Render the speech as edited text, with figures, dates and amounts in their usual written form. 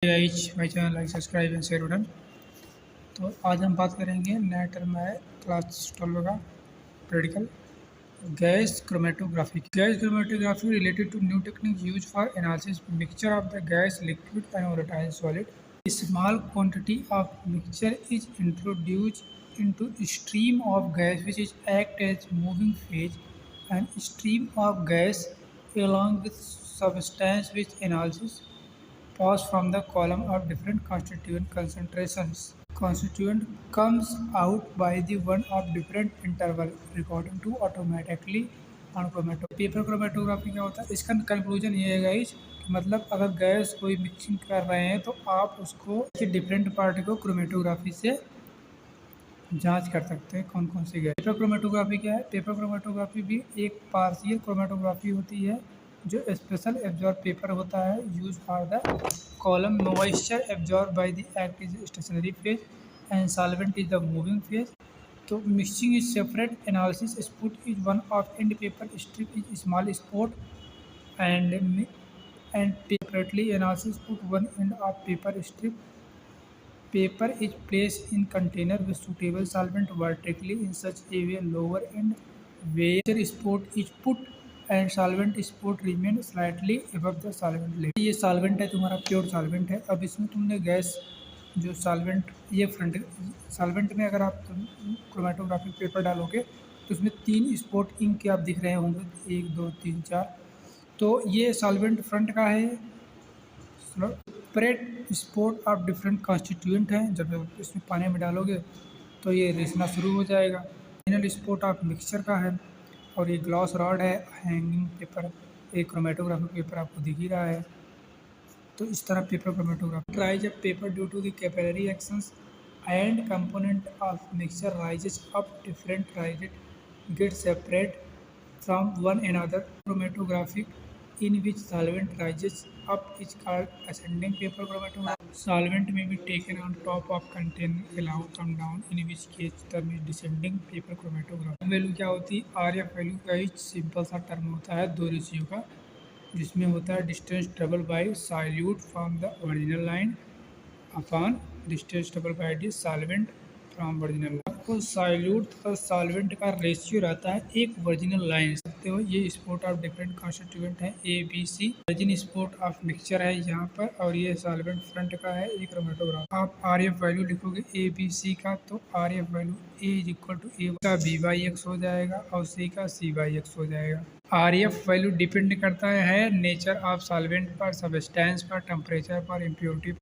Guys my channel like subscribe and share button. तो आज हम बात करेंगे नया टर्म है क्लास 12 का practical gas chromatography. Gas chromatography related to new technique use for analysis mixture of the gas liquid and volatile solid. Small quantity of mixture is introduced into stream of gas which is act as moving phase and stream of gas along with substance which analysis pass from the column of different constituent concentrations. Constituent comes out by the one of different interval according to automatically on chromatography. Paper chromatography क्या होता है, इसका conclusion ये है guys कि मतलब अगर gas कोई मिक्सिंग कर रहे हैं तो आप उसको डिफरेंट पार्ट को क्रोमेटोग्राफी से जांच कर सकते हैं कौन कौन सी गैस। पेपर क्रोमेटोग्राफी क्या है? पेपर क्रोमेटोग्राफी भी एक पार्शियल क्रोमेटोग्राफी होती है जो स्पेशल एब्जॉर्ब पेपर होता है use for the column moisture absorb by the act is stationary phase and solvent is the moving phase. तो mixing is separate analysis spot is one of and paper strip is small spot and separately analysis put one end of paper strip. Paper is placed in container with suitable solvent vertically in such a way lower end where spot is put and solvent spot remain slightly above the solvent level. ये solvent है, तुम्हारा pure solvent है। अब इसमें तुमने gas जो solvent ये front solvent में अगर आप क्रोमेटोग्राफिक पेपर डालोगे तो उसमें 3 स्पॉट इंक के आप दिख रहे होंगे, 1 2 3 4। तो ये solvent फ्रंट का है। Separate spot of different constituent हैं, जब इसमें पानी में डालोगे तो ये रिसना शुरू हो जाएगा। फाइनल स्पॉट ऑफ मिक्सचर का है और ये ग्लॉस रॉड है, हैंगिंग पेपर, एक क्रोमेटोग्राफिक पेपर आपको दिख ही रहा है। तो इस तरह paper chromatography dries a paper due to the capillary actions and component of mixture rises up different raised get separate from one another. Chromatographic in which solvent rises up is called ascending paper chromatography. Solvent may be taken on top of container allowed come down, in which case term is descending paper chromatography. Value क्या होती है? RF value का एक simple सा term होता है दो ratio का, जिसमें होता है distance double by solute from the original line upon distance double by the solvent from original. आपको साल्यूट और सॉल्वेंट का रेशियो रहता है एक ओरिजिनल लाइन सकते हो। ये स्पॉट ऑफ डिफरेंट कॉन्स्टिट्यूएंट है A B C. Origin spot of mixture है यहाँ पर और ये सॉल्वेंट फ्रंट का है, ये क्रोमेटोग्राफ। आप आर एफ वैल्यू लिखोगे ए बी सी का, तो R F value A is equal to A का बी बाई एक्स हो जाएगा और सी का सी बाई एक्स हो जाएगा। आर एफ वैल्यू डिपेंड करता है नेचर ऑफ सॉल्वेंट पर, सब्सटेंस पर, टेम्परेचर पर, इम्प्योरिटी